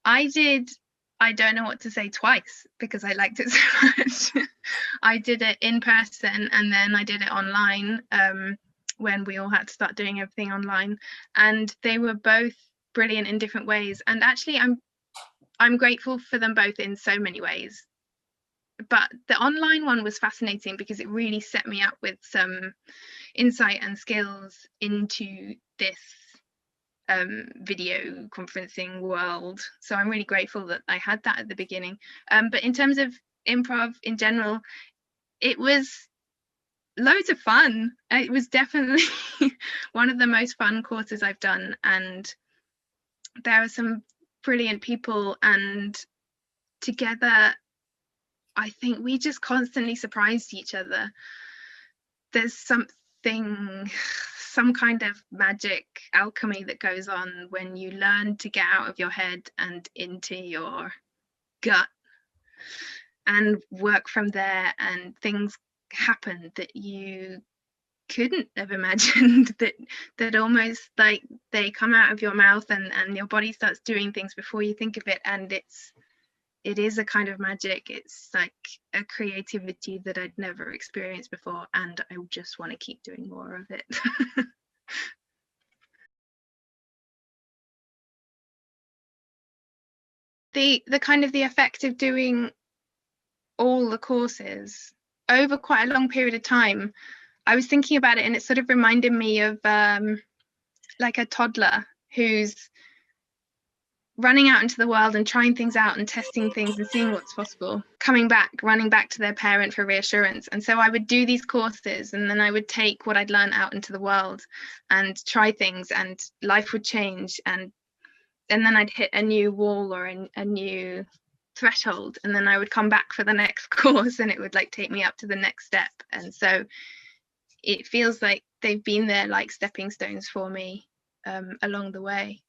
I don't know what to say twice because I liked it so much. I did it in person and then I did it online when we all had to start doing everything online, and they were both brilliant in different ways. And actually, I'm grateful for them both in so many ways. But the online one was fascinating because it really set me up with some insight and skills into this video conferencing world. So I'm really grateful that I had that at the beginning. But in terms of improv in general, it was loads of fun. It was definitely one of the most fun courses I've done, and there are some brilliant people, and together I think we just constantly surprised each other. There's some kind of magic alchemy that goes on when you learn to get out of your head and into your gut and work from there, and things happen that you couldn't have imagined, that almost like they come out of your mouth and your body starts doing things before you think of it, and it is a kind of magic. It's like a creativity that I'd never experienced before, and I just want to keep doing more of it. The kind of the effect of doing all the courses over quite a long period of time, I was thinking about it and it sort of reminded me of like a toddler who's running out into the world and trying things out and testing things and seeing what's possible, coming back, running back to their parent for reassurance. And so I would do these courses and then I would take what I'd learned out into the world and try things, and life would change, and then I'd hit a new wall or a new threshold, and then I would come back for the next course and it would like take me up to the next step. And so it feels like they've been there like stepping stones for me along the way.